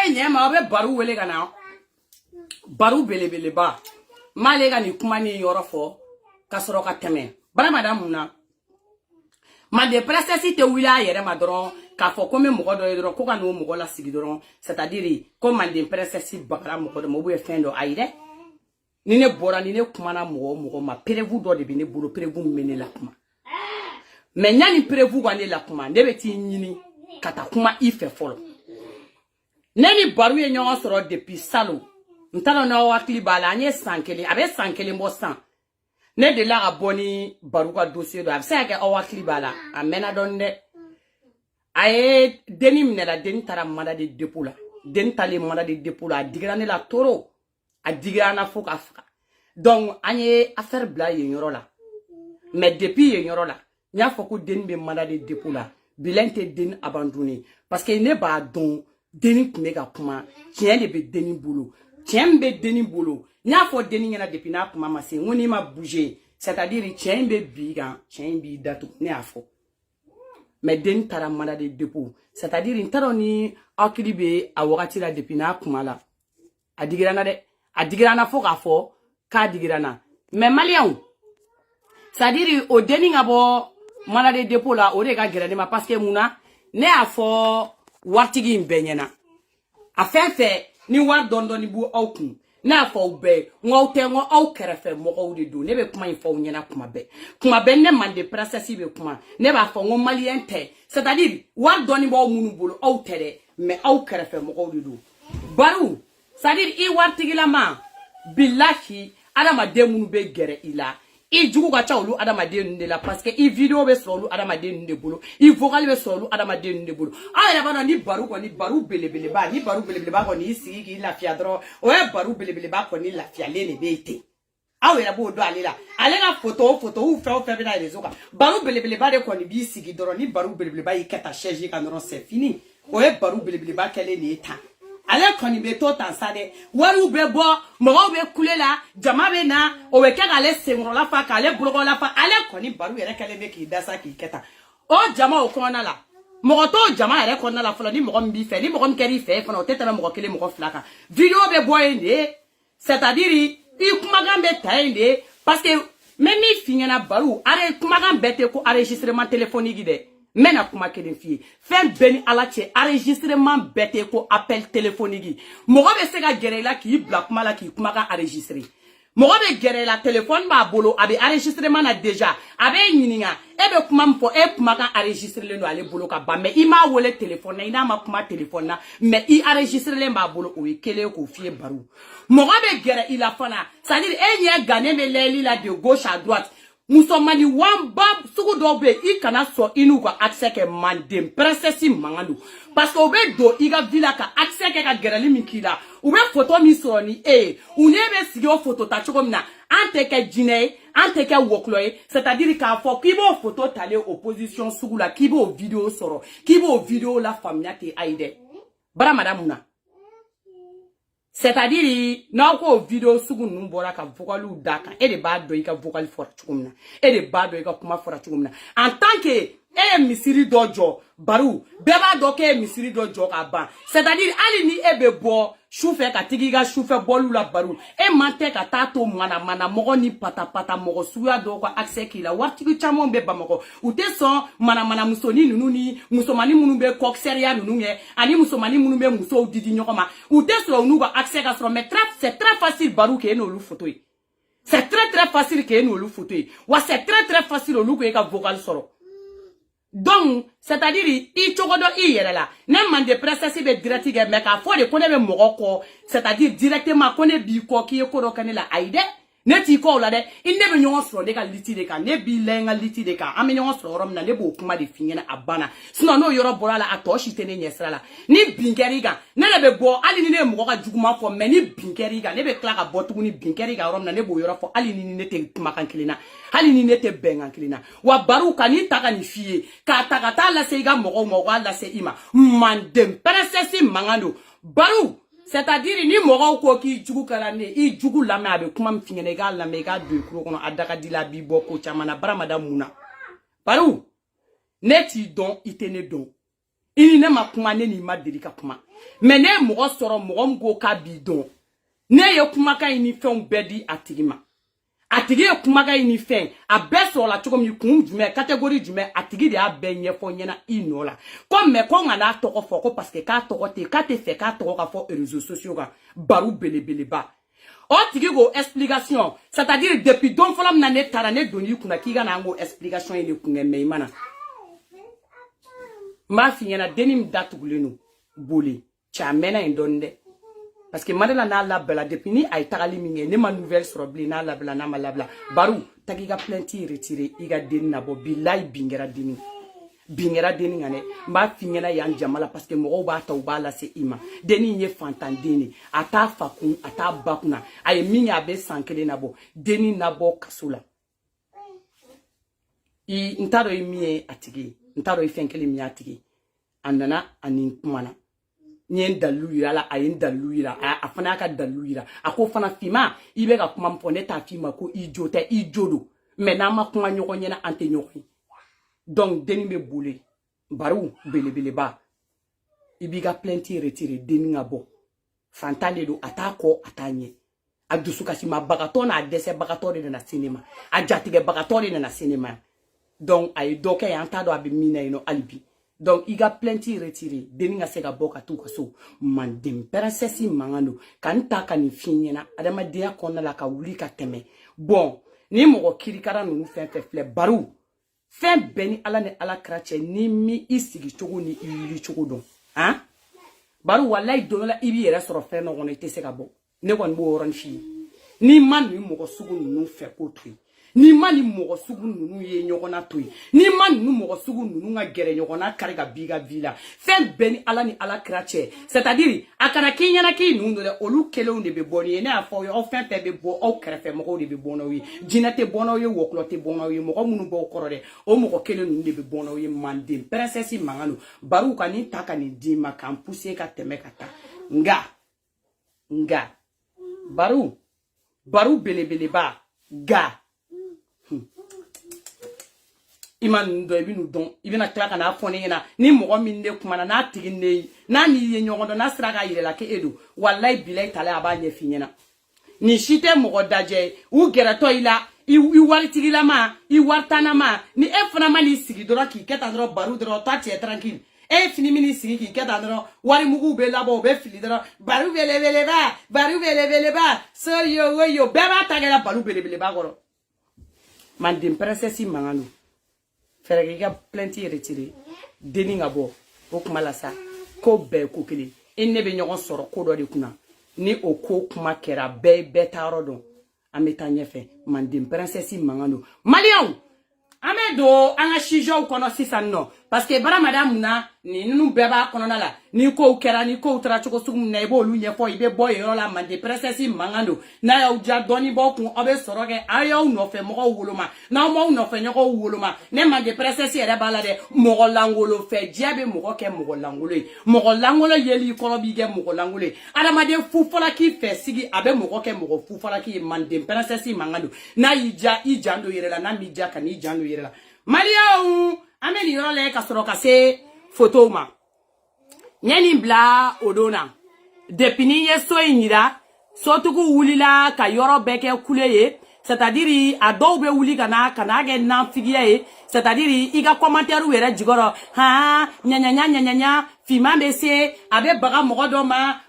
nyema obe baru wele kana baru belebele ba male ga ni kuma ni yoro fo kasoro ka teme bara madam na ma de princesse te wila yere ma doron ka fo ko me mo do doron ko ka no mo la sigi doron c'est-à-dire ko ma de princesse bakara mo do mo bu e fin do aide ni ne bora ni ne kuma na mo ma prevu do de bi ne buru prevu mene la kuma mais nyani prevu wa ne la kuma ne beti nyini kata kuma ife folo neni baru ye nyon soro depuis salo ntalo na wakli bala anye sankele abe sankele mo san ne de la aboni baru ka dossier do absa ke wakli bala amena donde aye denim ne la den tara manda de dépôt la den tali manda de dépôt la digrane la toro a digrana foka afka donc anye affaire bla ye nyoro la mais depuis ye nyoro la nya foko den be manda de dépôt la bilente den abandonné parce que ne ba don deni kume ka kuma tien de be deni bolo tien be deni bolo nya fo deni nyana depuis na kuma ma se ngoni ma bouger c'est-à-dire tien be biga tien bi datu ne afo mais deni tara manda de dépôt c'est-à-dire ntaroni akilibe a wakati la depuis na kuma la adigirana fo ka fo ka digirana mais malien c'est-à-dire o deni ngabo manda de dépôt la o de ka gerane ma parce que muna ne afo wartigi mbenyena afefe ni war dondoni bu aukun na fa ube ngote ngo au kerefe mo de do ne be kuma info nyena kuma be ne mande princesse be kuma ne ba fa ngo maliente c'est-à-dire war doni bo munu bolo au tere mais au kerefe mo de do baru c'est-à-dire I wartigi la ma billahi adama de munu be gere ila I jugu ka chaulu adama de nde la parce que I vidéo be solo adama de nde bolo I vocal be solo adama de nde bolo ala bana ni baru belebele ba ni baru belebele ba ko ni sigi ki la fia dro o e baru belebele ba ko ni la fia lele bete awela bo do alela alela photo ou fait be na réseau ka baru belebele ba de ko ni bi sigi dro ni baru belebele ba I keta charger ka non c'est fini o e baru belebele ba kele ni ta ale koni be to tansade waru be bo mo be kulela jama be na o we ka ale sengro la fa ka ale blogo la fa ale koni baru yere kale be ki dasa ki keta o jama o kona la mo to jama yere kona la folo ni mo mbi fe ni mo keri fe fa no tetana mo kele mo flaka video be boyende c'est-à-dire I kumagan be tainde parce que même fingena baru are kumagan bete ko enregistrement téléphonique de mena kuma kelen fie fen beni alache enregistrement bete ko appel téléphonique mo be se ga gere la ki bla kuma la ki kuma ga enregistrer mo be gere la téléphone ba bolo abe enregistrement na déjà abe nyininga ebe kuma mpo e kuma ga enregistrer le no ale bolo ka ba mais I ma wole téléphone na ina ma kuma téléphone na mais I enregistrer le ba bolo o kele ko fie baru mo be gere ila fana c'est à dire e nye gane me leli la de gauche à droite musomani wamba suku dobe I kana so inu ka accès ke mandem princesse manganu parce que obe do iga villa ka accès ke ka gerali mikila ube photo mi so ni unebe sigio photo ta chokomna ante ke jine ante ke wokloye c'est-à-dire ka fo kibo photo tale opposition suku la kibo vidéo soro kibo vidéo la famille te aide bara madame na c'est-à-dire na ko vidéo sugu numbora ka vocalu daka e de ba do I ka vocal fora chukumna e de ba do I ka kuma fora chukumna en tant que misiri dojo baru beba do ke misiri dojo ka ban c'est-à-dire ali ni ebe bo choufe ka tigiga choufe bolu la baru e mante ka tato mana mogo ni pata mogo suya do ko accès ki la wartigi chamo be bamako ute son mana musoni nunu ni musomani munu be kokseria nunu nge ani musomani munu be muso didi nyokoma ute so nu ba accès ka so mais c'est très facile baru ke no lu photo c'est très facile ke no lu photo wa c'est très facile lu ko e ka vocal soro donc c'est-à-dire I chogodo I yere la ne mande princesse be direct ge me ka fo de kone be mogoko c'est-à-dire directement kone bi ko ki ko do kanela aide ne ti ko la de inde be nyon so de ka liti de ka ne bi lenga liti de ka ame nyon so rom na ne bo kuma de finyena abana sino no yoro borala atoshi tene nyesra la ni binkeri ga ne le be bo ali ni ne mo ka juguma fo me ni binkeri ga ne be kla ka botu ni binkeri ga rom na ne bo yoro fo ali ni ne te kuma kan kilina hali ni ne te bengan kilina wa baru kani taka ni fie ka takata la se ga mo la se ima mandem princesse mangando baru c'est-à-dire ni mogo ko ki jugu kala ne I jugu la ma be kuma mfingene ga la me ga do kuro kono adaka dila bi boko chamana baramada muna baru neti don itene don ini ne ma kuma ne ni ma delika kuma mais ne mɔgɔ sɔrɔ mɔgɔ min ko k'a b'i dɔn ne ye kumakan in ni fɛnw bɛɛ di a tigi ma a tigi ye kumakan in ni fɛn a bɛɛ sɔrɔ la cogo min kun jumɛn catégorie jumɛn a tigi de y'a bɛɛ ɲɛfɔ ɲɛna i nɔ la ko mais ko nka n'a tɔgɔ fɔ ko parce que k'a tɔgɔ tɛ k'a tɛ fɛ k'a tɔgɔ ka fɔ réseaux sociaux kan baro belebeleba o tigi ko explication c'est-à-dire depuis don fɔlɔ min na ne taara ne donn'i kunna k'i ka na an ko explication ye ne kun kɛ mais i ma na n b'a f'i ɲɛna denni min datugulen don boli cɛ a mɛnna yen dɔɔni dɛ parce que Madela n'a labela depuis ni ay tagali minge ne ma nouvelle sur bli n'a labela n'a ma labela baru tagi ka plainte retiré i ga deni na bo billahi bingera deni ngane mba finyana yan jamala parce que mogo ba ta ba la se ima deni nye fantan deni ata fakun ata bakuna ay minya be sankele na bo deni na bo kasula I ntaro i mie atigi ntaro I fenkele mi atigi andana anin kumana nyen daluyira la ayin daluyira a fana ka daluyira ako fana fima ibe ka kuma mpone ta fima ko ijote ijodo mais na ma kuma nyoko nyena ante nyoko donc deni be boule baru belebele ba ibi ga plainte retiré deni ngabo fantale do atako atanye adusu kasi ma bagato na dese bagato de na cinéma a jatige bagato de na cinéma donc ay doke yanta do abi mina ino alibi donc iga plainte retiré deni nga sega boka tu kaso mandem princesse mangano kanta kani finyena adama dia konna la ka wuli ka teme bon ni mo kirikara nunu fen fle baru fen beni ala ne ala krache ni mi isigi chogo ni yuli chogo don hein baru wallahi donola ibi yere soro fen no gono itesega bo ne gon bo oran fi ni man ni mo sugu nunu fe ko tui ni mani mogo sugu nunu ye nyogona toyi ni mani nu mogo sugu nunu nga gere nyogona kare ka biga vila fen beni ala ni ala krache c'est-à-dire akana kinyana ki nunu de olu kele de be boni ne afo yo fen pe be bo o krefe mogo de be bono wi jinate bono ye woklote bono ye mogo munu bo korode o mogo kele nunu de be bono ye mande princesse mangano baru ka ni taka ni dima kan pousser ka teme kata nga baru belebele ba ga iman do ibinu don ibina klaka na fone na ni mogo min ne kuma na tigi ne na ni ye nyogondo na sira ga yire la ke edu wallahi bilay tale aba nye finyena ni shite mogo daje u gera to ila I wari tigi la ma I wartana ma ni e fana ma ni sigi doro ki keta doro baru doro to tie tranquille e fini mini sigi ki keta doro wari mugu be labo be fili doro baru bele ba so yo beba tagala baru bele ba goro man dim princesse mangano ferege ga plainte retiré deni ngabo o kuma la sa ko be ko kili enne be nyogon soro ko do de kuna ni o ko kuma kera be taro don ameta nyefe mandim princesse mangano malion amedo anga shijo kono sisanno parce que bara madame na ni nunu beba kono na la ni ko kera ni ko tra choko sugum na ibo lu nyefo ibe boy yo la mande princesse mangano na ya uja doni bo kun obe soroge ayo no fe mo woloma na mo no fe nyoko woloma ne mande princesse ere bala de mo langolo fe diabe mo ke mo langolo yeli ko bi ge mo langolo ala made fufola ki fe sigi abe mo ke mo fufola ki mande princesse mangano na ijando yere la na mi ja kan ijando yere la Malia ameni yole ka soro ka se photo ma nyani bla odona depuis ni yeso inyira sotugu wulila ka yoro beke kuleye c'est-à-dire a do be wuli kana ge na figiye c'est-à-dire iga commentaire wera jigoro ha nya fima bese abe baga mogodo ma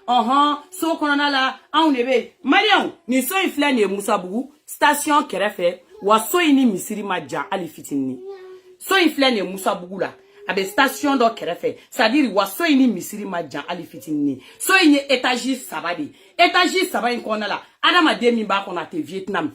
so konona la aunebe marion ni so ifle ne musabugu station kerefe wa so ini misiri maja ali fitini so ifle ne musabugu la abe station do kerefe c'est-à-dire wa so ini misiri maja ali fitini so ini étage sabadi étage sabadi kona la adama demi ba kona te Vietnam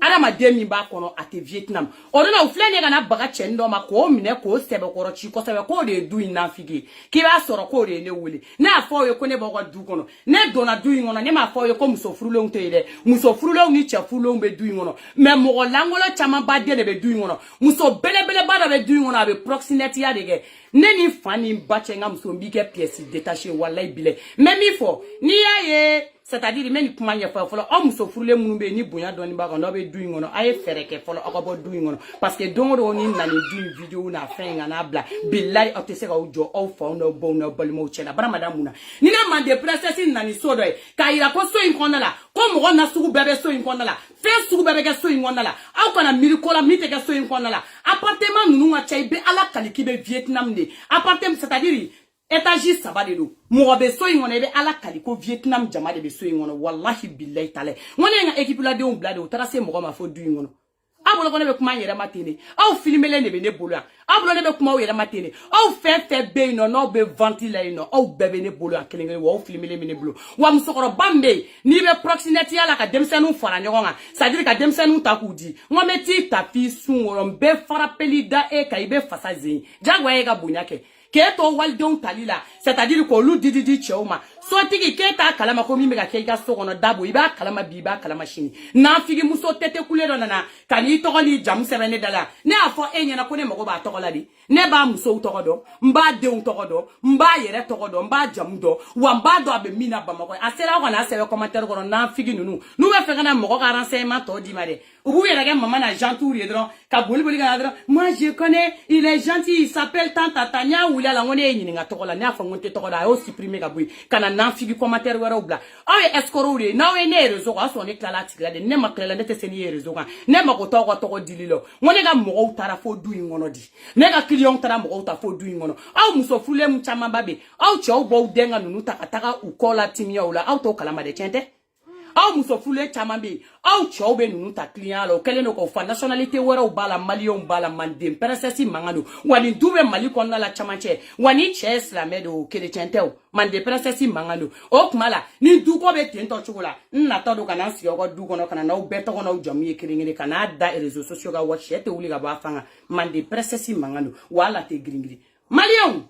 adama demi ba kono ate Vietnam odona uflene kana baga chendo ma ko mine ko sebe koro chi ko sebe ko de du ina figi ki ba soro ko de ne wuli na afo yo ko ne bogo du kono ne dona du ngono ne ma afo yo ko muso frulo nte ile muso frulo ni cha frulo be du ngono me mo langolo chama ba de be du ngono muso bele ba da be du ngono abe proximity ya de ge Neni fani bachenga msombike pièce détachée wallahi bile. Même il faut ni ya c'est-à-dire même kuma nya fa folo o muso furule munube ni bonya doni ba ko no be doing ngono ay fereke folo akabo doing ngono parce que dongo ni na ni doing video na fenga na bla billahi o te se ka ujo o fa no bo no bolimo chela bara madam muna ni na mande princess na ni so do ka ira ko so in kono la ko mo na sugu bebe so in kono la fe sugu bebe ga so in kono la aw kana miriko la mite ga so in kono la appartement nunu wa chai be ala kaliki be Vietnam de appartement c'est-à-dire étage saba de do mo be so ingone be ala kaliko Vietnam jama de be so ingone wallahi billahi taala ngone nga équipe la de on blade o tracé mo ma fo du ingone abolo ko ne be kuma yere matene aw filmer ne be ne bolo abolo ne be kuma o yere matene aw fe be no be ventile no aw bebe ne bolo akelenge wo filmer ne bolo wa musokoro bambe ni be proximité ala ka demsenu fara nyogonga ça dire ka demsenu takudi ngome ti tapi sun woron be fara pelida e ka ibe fasazi jagwa e ga bunyake keto waldon talila c'est-à-dire ko lu didi cheuma so tigi keta kalama ko mi mega keka so kono dabo iba kalama biba kalama shini na figi muso tete kulero nana kani to ni jam sebene dala ne afo enya na ko ne mako ba to di ne ba muso to do mba de un to do mba yere to do mba jam do wa mba do abe mina ba mako asera ko na sebe commentaire ko na figi nunu nu be fe kana mako ka renseignement to di mare ubu yere ga mama na jantour yedro ka boli ga dro moi je connais il est gentil il s'appelle tante Tania ou la ngone nyini nga to la na fa ngonte to da o supprimer ga bui kana na figi commentaire wera obla awe escorure na we ne rezo ko so ne kala tigla de ne maklela ne te seni rezo kan ne mako to dililo ngone ga mo tara fo du ngono di ne ga client tara mo ta fo du ngono aw muso fule mu chama babe aw cho bo denga nunu takataka ukola timia ula aw to kala ma de chente aw muso fule chama be aw cho be nunu ta client lo kele no ko fa nationalité wera o bala malion bala mandem princesse mangano wani dube mali ko na la chamanche wani che islamedo kele chente o mande princesse mangano o kumala ni du ko be tento chukula na to do kana si ko du ko no kana na o beto ko no jomi kiringini kana da réseaux sociaux ga watch ete uli ga ba fanga mande princesse mangano wala te gringiri malion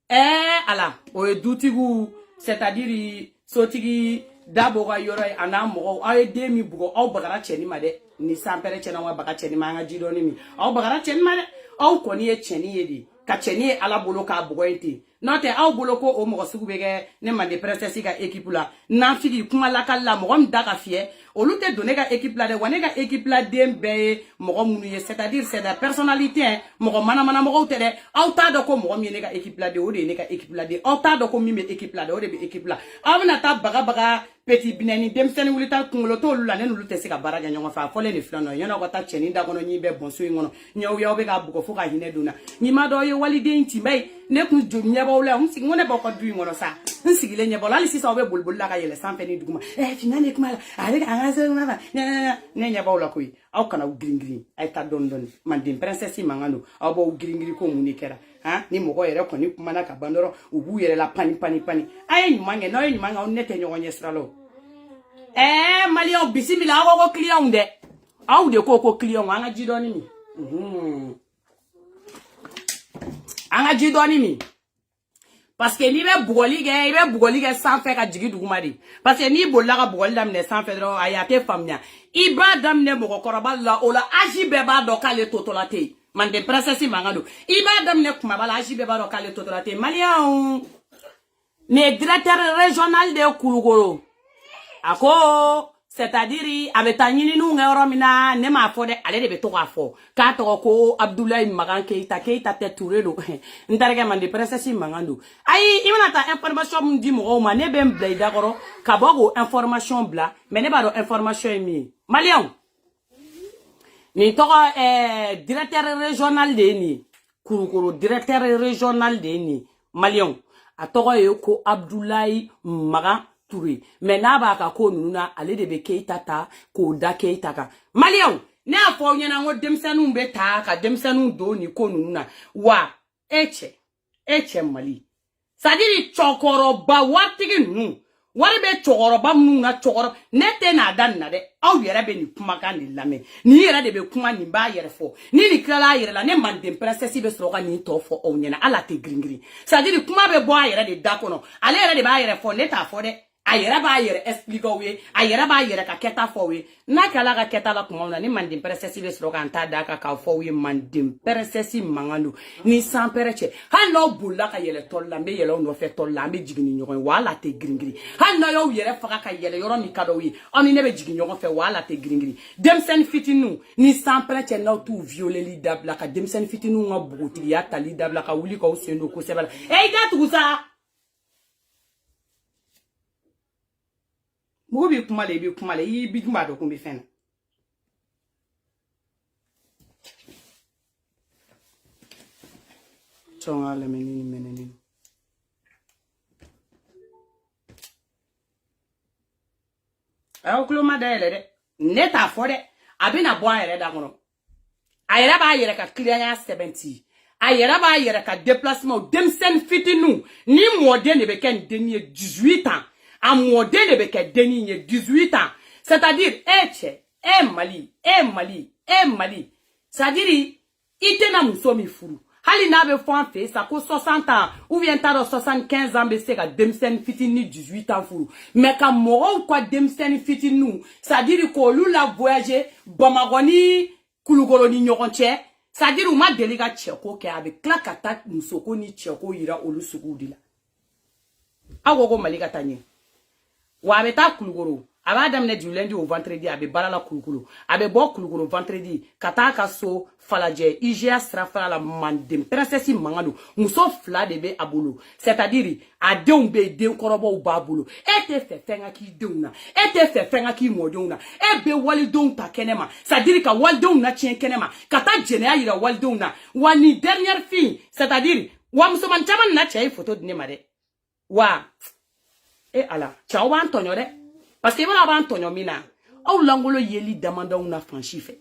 ala o edutigu c'est-à-dire sotigi dabo ga yoro ana mo ay demi bugo aw bagara cheni made ni sampere chena wa baga cheni ma nga jido ni mi aw bagara cheni made aw ko ni e cheni yedi ka cheni ala bolo ka bugo enti note aw bolo ko o mo sugu bege ne mande princesse ga équipe la na figi kuma la kala mo mda ka fie o lute donner ga équipe la de wane ga équipe la dembe mo munu ye c'est-à-dire c'est la personnalité mo mana mo tede aw ta do ko mo mi ne ga équipe la de o de ne ga équipe la de aw ta do ko mi me équipe la de o de be équipe la aw na ta baga petit binani demseni wulita kungolo to lula ne lulu tese ka baraga nyonga fa fole ni flano yona ko ta cheni da kono nyibe bonso ngono nyaw yaw be ga bugo fuka hine duna nyima do yo walide nti bay ne ku jom nyaba wala on sing ngone boko du ngono sa nsigile nyaba la si sa be bulbul la ka yele sanfe ni duguma finane kuma ale ka ngase ngaba ne nyaba wala kuy aw kana gringri ay ta don mandin princesse mangano aw bo gringri ko munikera ni moko yere ko ni kuma na ka bandoro ubu yere la pani ay nyumange no nyumanga on nete nyonye sralo Malion bisimila ko client de aw de ko client anga jidoni mi anga jidoni mi parce que ni be bugoli ge sans faire ka jigi duguma di parce que ni bolla ka bugoli damne sans faire dro ayate famnya ibra damne mo ko korabal la ola aji be ba do kale totolate mande princesse mangado ibra damne kuma bala aji be ba do kale totolate Malion ne directeur régional de Kulugoro ako c'est-à-dire avec tanyini nu ngoro mina ne ma fo de ale de be to ka fo ka to ko Abdoulaye Magan Keita te touré do ndarga mande princesse mangando ay imana ta information di mo ma ne be mblay dakoro ka bogo information bla mais ne ba do information mi Malion ni to directeur régional de ni Kulukoro directeur régional de ni Malion a to ko Abdoulaye Magan mais na ba ka ko nuna ale de be Keita ta ko da Keita ka Malion ne afo nyana ngo demsanu be ta ka demsanu do ni ko nuna wa eche mali sadiri chokoro ba watigi nu wari be chokoro ba mu na chokoro nete na dan na de aw yere be ni kuma ka ni lame ni yere de be kuma ni ba yere fo ni kala yere la ne mandem princesse be so ga ni to fo o nyana ala te gringri sadiri kuma be bo yere de dakono ale yere de ba yere fo neta fo de ayera ba yere explique we ayera ba yere ka keta fo we na kala ka keta la kuma ni mandim princess be sro kan ta da ka fo we mandim princess manganu ni san pereche ha no bulla ka yele tolla me yele no fe tolla me jigini nyogon wala te gringiri ha no yo yere fa ka yele yoro ni kado wi oni ne be jigini nyogon fe wala te gringiri dem sen fitinu ni san pereche no tu violer li dabla ka dem sen fitinu nga bugoti ya tali dabla ka wuli ko sendo ko sebala e da tuza Mubi kumale bi kumale yi bi duma do kumbi fen. Tonga le menini. Ayo kloma da ele de. Neta fo de. Abina bo ayere da kono. Ayere ba ayere ka client 70. Ayere ba ayere ka déplacement dem sen fitinu. Ni modé ne be ken denier 18 ans. A modèle de beke deni 18 ans. C'est-à-dire, Mali. C'est-à-dire, ite na musomi furu. Hali na be fon fe, ça ko 60 ans, ou bien taro 75 ans, be se ka demsen fitini 18 ans furu. Mais ka moro kwa demsen fitinu, c'est-à-dire ko lu la voyager, Bamagoni, Kulugolo ni nyoronche, c'est-à-dire, ou ma deliga tcheko ke avec klakata musoko ni tcheko ira olu sugu la. Agogo Malika tanye. Wa abe ta kulugoro aba damne du lundi au vendredi abe balala kulugoro abe bo kulugoro vendredi kata ka so falaje IGA strafa la mandem princesse mangado muso fla de be abolo c'est-à-dire adeun be de korobo babolo ete fe fenga ki deuna ete fe fenga ki modona e be wali don ta kenema c'est-à-dire ka wal don na chien kenema kata jene ayira wal don na wani dernière fille c'est-à-dire wa muso man chaman na chai photo de mare wa et ala, ciao ba Antonio de. Parce que voilà ba Antonio mina. Au langolo yeli demanda una franchi fait.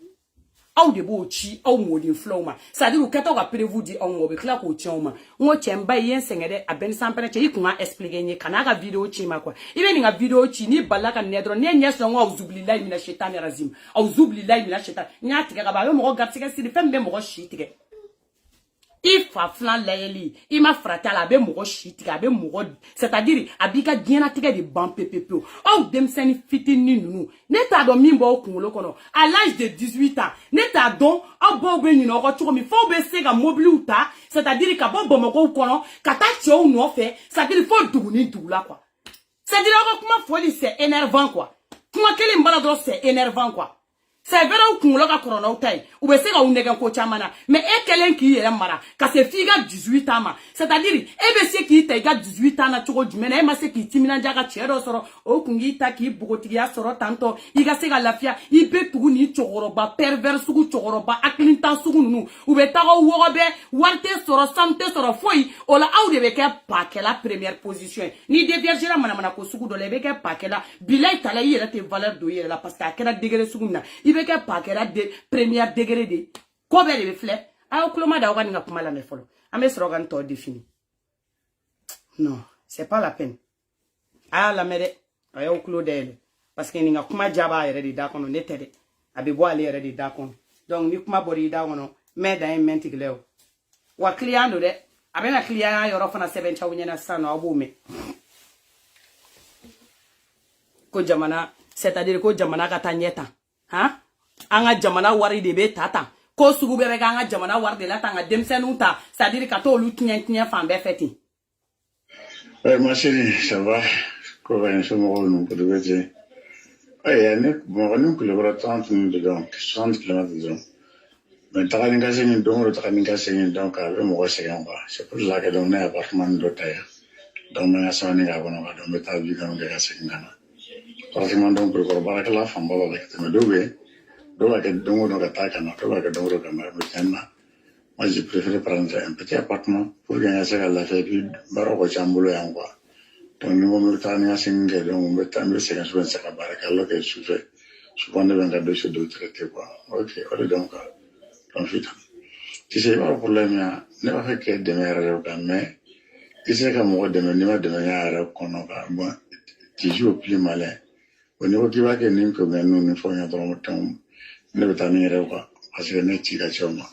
Au de bo chi, au modin flow ma. Ça dit ou kato ga prévu di on obe kla ko chioma. Ngo chemba yen sengede a ben sampere che ikuma expliquer ni kana video chi ma kwa. Ibe ni ga video chi ni balaka nedro ne nyeso ngo uzubli la mina shetani razim. Au zubli la mina shetani. Nya tika ga ba mo ga tika si fembe mo shi tika. Ifa flan layeli, ima frata la be mogo shitiga be mogo, c'est-à-dire abika diena tige de ban pepepeo. Oh demseni fitini nunu. Neta do mimbo okungolo kono. À l'âge de 18 ans, neta don oh bo be nyino ko choko mi fo be sega mobile uta, c'est-à-dire ka bo bomoko kono, kata chou no fait, c'est-à-dire faut douni doula quoi. C'est-à-dire comment folie c'est énervant quoi. Comment quel mbaladro c'est énervant quoi. C'est vrai ou qu'on l'a corona ou taille ou be se ga unega ko chamana mais e kelen ki yere mara ka se figa 18 ans ma c'est-à-dire e be se ki taiga 18 ans na choko jumena e ma se ki timina jaga chero soro o kungi ta ki bugoti ya soro tanto iga se ga lafia i be tugu ni chogoroba pervers sugu chogoroba aklinta sugu nunu ou be ta go wobe wante soro santé soro foi o la au de be ke pa ke la première position ni de viergera mana ko sugu do le be ke pa ke la bilay tala yere te valeur do yere la parce que akena degré sugu na ibe ke pakera de première degré de ko be de fle ayo kloma da oga ninga kuma la me folo ame slogan to défini non c'est pas la peine aya la mede ayo klo de parce que ninga kuma jaba yere de da kono netede abe bo ale yere de da kono donc ni kuma bori da kono me da en mentigleo wa client de abe na client yoro fana 7 chawnya na sano abume ko jamana c'est-à-dire ko jamana ka tanyeta ha anga jamana wari de be tata ko sugu bebe anga jamana wari de la tanga demsenu ta c'est-à-dire ka to lu tien fan be feti ma chérie ça va ko va en somo non pour le dire ne bon nous que le bras 30 minutes dedans 60 km dedans mais ta kan ngase ni donc ta kan ngase ni donc avec moi c'est c'est pour ça que dans un appartement d'hôtel donc ma ça ni ga bono ga donc ta vie quand ga c'est ngana pratiquement donc pour voir que la femme va avec me doué donc que donc on a attaqué na que donc on a maintenant moi je préfère prendre un petit appartement pour gagner ça la fait puis baroko chambulo yango donc nous on mettre en single donc on mettre en c'est que ça va baraka que je fais souvent de vendre de choses d'autres traiter quoi ok donc ensuite tu sais pas le problème là ne va faire que démarrer mais tu sais que moi demain de manière qu'on va moi tu joues plus malin au niveau qui va que nous comme nous ne faisons pas trop temps ne veut pas venir quoi parce que ne tire pas sur moi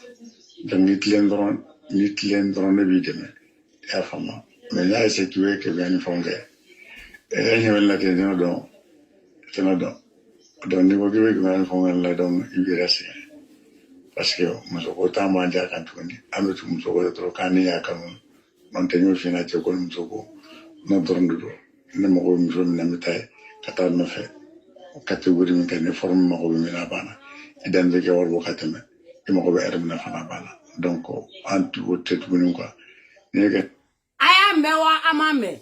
donc ni client ne vit demain et à femme mais là c'est tout que bien nous faisons Elle est là, c'est un don. Donc, niveau qui veut que nous fassions la don, il est resté. Parce que, nous sommes autant mandés à Cantouni. À nous, nous sommes autant canés à Cameroun. Montagne, finalement, nous sommes notre rendez-vous. Nous sommes nous kata no fe catégorie min kan forme mako be mina bana idan be ke warbo katame e mako be ermina fana bana donc antu wotet bunun quoi ne ga aya mewa amame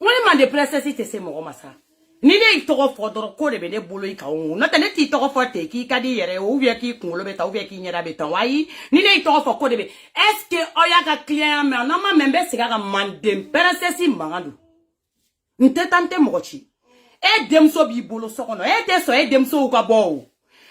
woni man de princesse te se mo masa ni ne itogo fodoro ko de be ne bolo ikawu no tane ti itogo fote ki kadi yere ou bien ki kunlo beta ou bien ki nyera beta wayi ni ne itogo fo ko de be est-ce que oya ka client me na ma membe siga ka man de princesse mangadu nte tante mochi e demso bi bolo sokono e te so e demso ka bo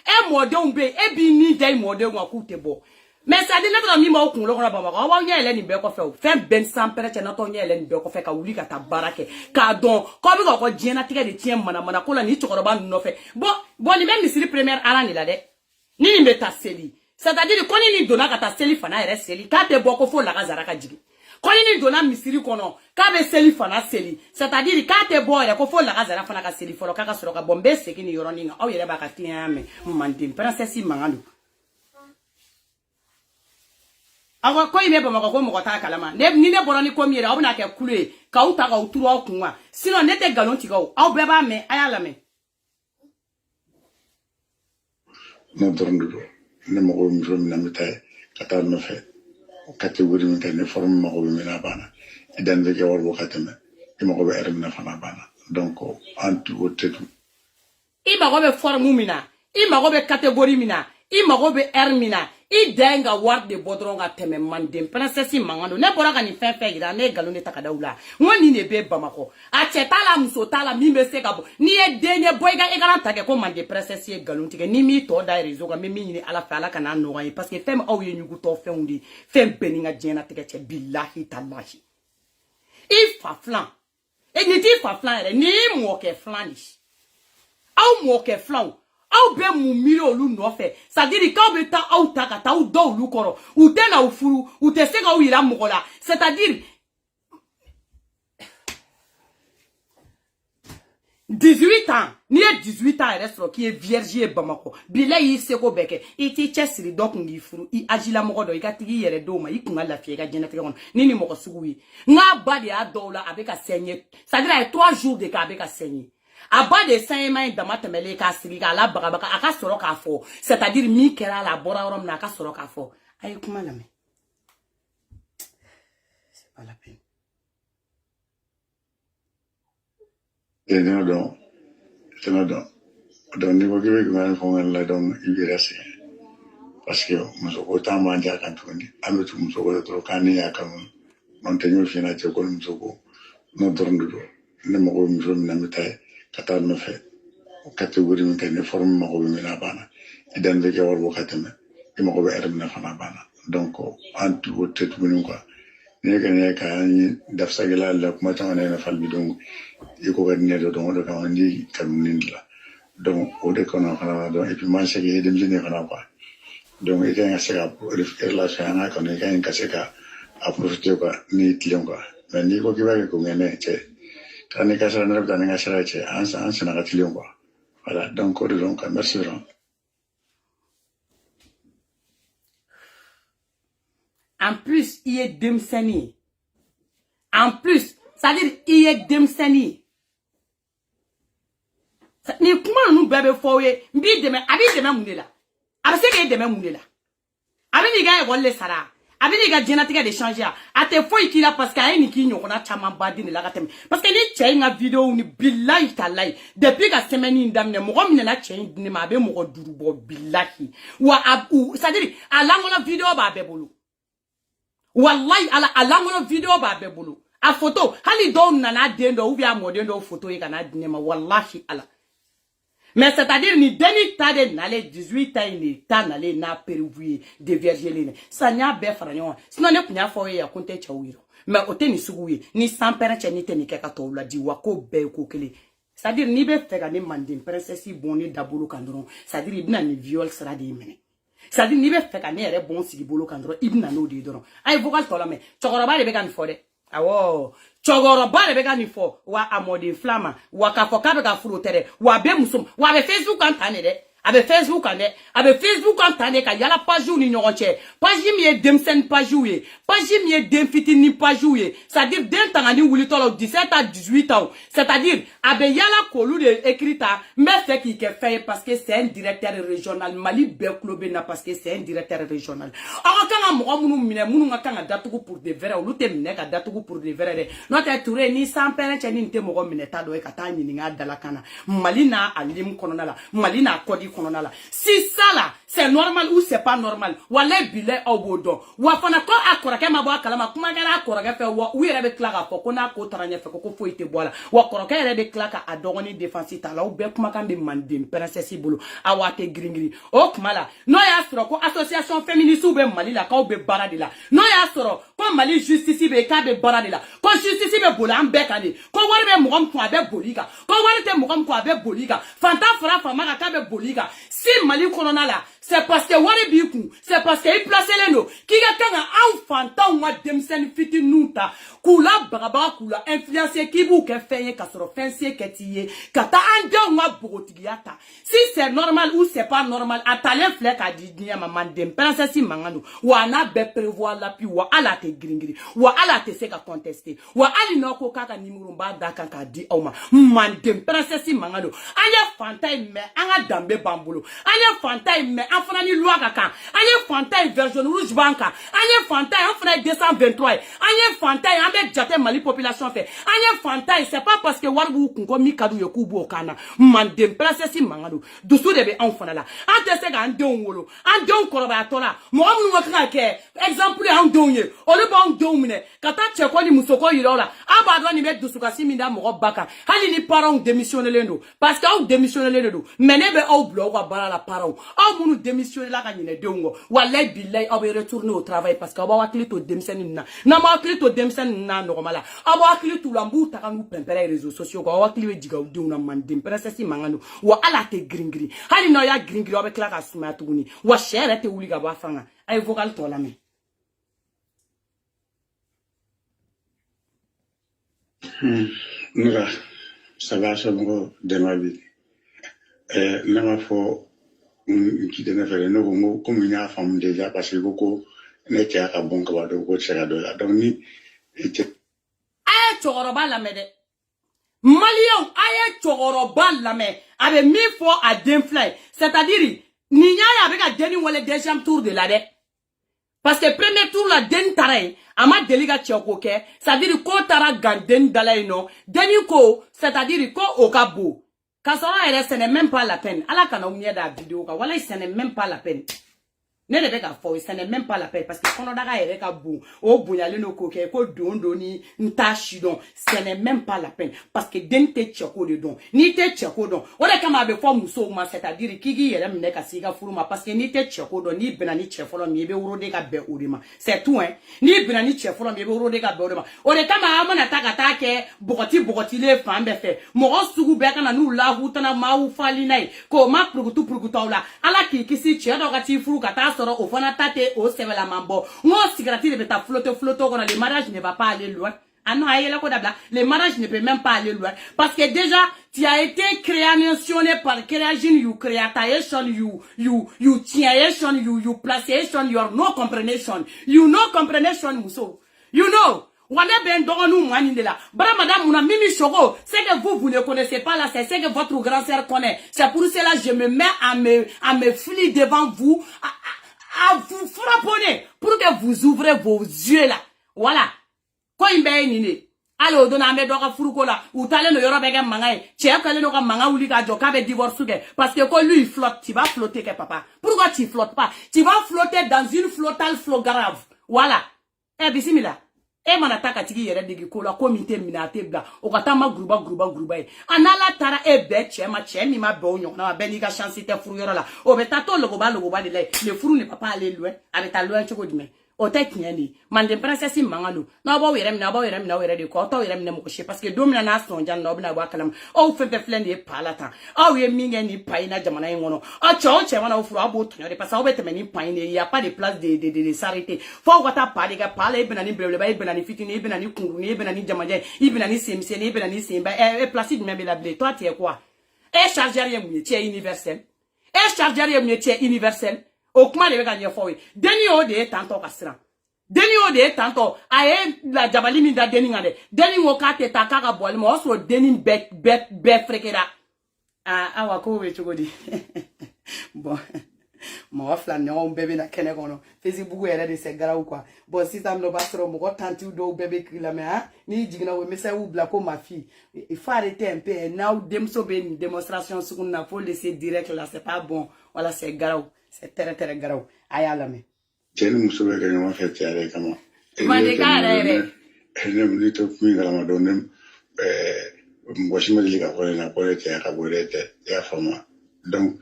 e modon be e bi ni dai modon wa ku te bo mais ça dit notre ami ma okun lo ba ba wa nya ele ni be ko fe ben sans pere na to nya ele ni be ko fe ka wuli ka ta barake ka don ko bi ko jena tige de tien mana ko la ni chokoro ba no fe bon ni même misiri première ala ni la de ni me ta seli c'est-à-dire ko ni dona ka ta seli fana ere seli ka te bo ko fo la ka zara ka jigi ko ni dona misiri kono ka be seli fana seli c'est-à-dire ka te bo ere ko fo la ka zara fana ka seli folo ka ka soro ka bombe sekini yoro ninga o yere ba ka tian me mandim princesse mangando awa ko ibe ba mako mo ta kalama ni ne boroni ko miere obna ke kule ka uta ka uturu okunwa sino ne te galon tiga o aw beba me ayala me no dorndudo ne mako mi fami na mitay kata no fe catégorie min kan forme mako be mina bana idan be ke warbo katame e mako be ermina fana bana donc antu wotetu i mako be forme mina i mako be catégorie mina i mako be ermina i denga war de bodronga teme mandem princesse mangando ne bora ka ni fefe ira ne galon de takadaula woni ne be bamako a chetala muso tala mi me se gabo ni e denye boyga e garanta ke ko mande princesse galon tike ni mi to da rezo ga mi ni ala fa ala kana no yi parce que fem aw ye nyugu to feundi fem beninga jena tike che billahi tallahi i fa flan e ni ti fa flan re ni mo ke flanish aw mo ke flan aw be mu miri olu no fe c'est-à-dire ka be ta aw ta ka ta u do olu koro u te na u furu u te se ka u ira mogola c'est-à-dire 18 ans ni 18 ans reste qui est vierge Bamako bila yi se ko beke iti chesiri dok ngi furu i ajila mogo do ikatigi yere do ma ikunga la fie ga jena tege nini moko suguyi nga badi a dola abeka senye c'est-à-dire 3 jours de ka abeka senye aba de 5 mains dans ma temele ka sigi ka la baga aka soro ka fo c'est-à-dire mi kera la bora rom na aka soro ka fo ay kuma la me c'est pas la peine et non donc niveau qui veut que nous fassions la don il est resté parce que nous sommes autant mandés à Cantouni à nous sommes autant canés à Cameroun montagne finalement ko nous sommes notre rendez-vous ne mako mi fami na mitay kata no fe catégorie min kan forme mako be mina bana idan be ke warbo katame e mako be ermina fana bana donc antu wotet bunun quoi ne ka ni daf sagala la kuma tan na fal bi donc e ko gadne do do ka wandi kamunin la donc o de kono fana donc et puis man c'est que dem jine fana quoi donc e kan seka relation na kono e kan seka a profiter quoi ni client quoi mais ni ko kiba ko ngene che tani ka sara na tani ka sara che an sana ka client quoi voilà donc merci vraiment. En plus, il est demsani. En plus, ça veut dire il est demsani. Ni comment nous bébé foye, mbi deme, abi deme mundela. Abi se ke deme mundela. Abi ni ga wolle sara. Abi ni ga genetique de changer. Ate foye kila parce que ay ni ki nyokona chama badi ni la gatem. Parce que ni tchey nga vidéo ni billahi talai. Depuis ka semaine ndamne mo gomne na tchey ni ma be mo durubo billahi. Wa abu, ça veut dire alangola vidéo ba bebulu. Wallahi ala alangono video ba bebulu a photo hali do nana dendo ou bien modendo photo yi kana dinema wallahi ala mais c'est-à-dire ni deni tade nale 18 ans ni ta nale na pervue de viergeline ça nya be faranyo sinon ne kunya fo ya konte chawiro mais oteni suguye ni sans pere ni teni ke ka to la di wako be ko kele c'est-à-dire ni be fega ni mandin princesse boni dabulu kandron c'est-à-dire ibna ni viol sera de mene c'est-à-dire ni be fega ne re bon sigi bolo kandron ibna no de doron ay vocal to la me chokoroba de be kan fode Awo. Chogoroba le bega ni fo. Wa amode flama. Wa kafoka bega furotere. Wa be musum. Wa be Facebook antane de. Abe Facebook ane. Abe Facebook antane ka yala page ou ni nyoronche. Page mi demsen page ou ye. Page mi demfiti ni page ou ye. C'est-à-dire d'un temps ani wuli tolo 17 à 18 ans. C'est-à-dire abe yala kolou de écrita. Mais c'est qui fait parce que c'est un directeur régional. Mali Beklobe na parce que c'est un directeur régional. Alors quand mo munu mine munu nga datugu pour de vrai ou te mine ka datugu pour de vrai. Notre touré ni sans peine cheni nte mo mine ta do e kata ni nga dalakana. Mali na alim kononala. Mali na kodi kononala. Si ça là c'est normal ou c'est pas normal. Wale bile obodo. Wa fana ko akora ke mabo akala kuma gara akora ke fe wa wi rebe klaka ko kona ko taranya fe ko fo ite bola. Wa akora ke rebe klaka adogoni defense ta la ou be kuma kan be mandem princesse bolo awate gringri. O kuma la no ya soro ko association féministe ou be Mali la ka ou be barade la. No ya soro ko Mali justice be ka be barade la. Ko justice be bola ambe kane. Ko wari be mugam ko abe boliga. Ko wari te mugam ko abe boliga. Fanta fara fama ka be boliga. Si Mali kolona la c'est parce que wari biku, c'est parce que il place les no. Qui a kanga au fanta ou ma demsen fiti nuta. Kula baraba kula influencer qui bou ke feye kasoro fensie ketiye. Kata anja ou ma bogotigiata. Si c'est normal ou c'est pas normal, atale flek a di niya maman dem. Pensa si mangano. Wa na be prévoir la pi wa ala te gringri. Wa ala te se ka contester. Wa ali no ko kaka nimurumba daka ka di oma. Mandem pensa si mangano. Anya fanta me anga dambe bambulo. Anya fanta me afana ni loi kaka anye fantai version rouge banka anye fantai en fana 223 anye fantai ambe jate Mali population fait anye fantai c'est pas parce que warbu kunko mi kadu yokubu okana mandem princesse mangado dusu de be en fana la ante se ga ndon wolo andon koroba tola mo amnu wakaka ke exemple en donye o le bon domine kata cheko ni musoko yirola abadwa ni be dusu ka siminda mo baka hali ni parents démissionner lendo parce que au démissionner lendo menebe au blog wa bala la parents au munu démissionner la kanyine dongo wallahi billahi abe retourner au travail parce que aba wakili to démissionner na ma wakili to démissionner na normala aba wakili to lambu takanu pempere réseaux sociaux ko wakili we diga uduna mandem princesse mangano wa ala te gringri hali no ya gringri abe kla ka suma tuguni wa shere te uliga ba fanga ay vocal to la me Nga ça va ça mo de ma vie na ma fo qui te fait no comme une femme déjà parce que beaucoup ne tient à bon que do ko chega do la donc ni ay chogoroba la me de Malion ay chogoroba la me avec 1000 fois à Denfly c'est-à-dire ninya ya avec a deni wala deuxième tour de la de parce que premier tour la den taray ama deliga chokoke c'est-à-dire ko tara ganden dalay no deni ko c'est-à-dire ko okabo Kasora ce n'est même pas la peine. Allah kana oumia da vidéo ka wala ce n'est même pas la peine. Ne le beka fo ce n'est même pas la peine parce que kono daga ere ka bu o bunyale no koke ko dondo ni nta shidon ce n'est même pas la peine parce que dente chako de don ni te chako don o de kama be fo muso ma c'est-à-dire kigi yele mne ka siga furuma parce que ni te chako don ni benani chefolo mi be wuro de ka be urima c'est tout hein ni benani chefolo mi be wuro de ka be urima o de kama amana taka take bogoti le fambe fe mo sugu be kana nu la hutana ma u fali nai ko ma prugutu la ala ki kisi chedo ka ti furu kata au fond tate au sevela mambo ngo cigarette de beta flotte quand le mariage ne va pas aller loin ah non le mariage ne peut même pas aller loin parce que déjà tu as été créationné par création you creation you creation you placement your no comprehension you no comprehension muso you know Wale ben nous mwani de la. Bra madame muna mimi chogo. C'est que vous ne connaissez pas là, c'est que votre grand-sœur connaît. C'est pour cela que je me mets à me fouler devant vous, à vous frapponner pour que vous ouvrez vos yeux là. Voilà. Quoi imbe nini? Alors dona me doka furuko la. Utale no yoro bege mangai. Che kale no ka manga uli ka joka be divorce ke. Parce que quand lui il flotte, tu vas flotter que papa. Pourquoi tu flottes pas? Tu vas flotter dans une flottale flot grave. Voilà. Eh bismillah. E manataka tigi yere digi kola komite minate bla okatama gruba e anala tara e be chema chemi ma be onyo na be ni ga chance te furu yoro la o be tato logo ba de le furu ne papa aller loin avec ta loin choko dime o te tieni mande princesse mangalo na ba were mi na ba were mi na were de ko to were mi na mo ko parce que domina na son jan no bina ba kalam o fefe flende palata o ye minge ni paina jamana ngono o cho wana o furu abo tonyo de parce que o bete meni paine il y a pas de place de s'arrêter faut ko ta parler ga parler bina ni bleu ba bina ni fitini bina ni kunguru ni bina ni jamaje bina ni semse ni bina ni semba placide même la blé toi tu es quoi et charger rien mu tu es universel et charger rien mu tu es universel o kuma de be ga fo we deni o de tanto kasran deni o de tanto aye la jabali mi da deni ngade deni wo ka te taka bol mo so deni be frekeda awa ko we chugodi bon mo afla ne on bebe na kene kono Facebook era de se gara ou quoi bon si ça me bastro mo ko tanti do bebe kila me ha ni jigna we mesa ou bla ko ma fille il faut arrêter un peu now dem so be une démonstration sur na faut laisser direct là c'est pas bon voilà c'est gara c'est très grave ayala me jeni musobe ga nyama fete ale kama mande kare nem ni to mi ga ma donem washima liga ko na ko te ka borete ya fama donc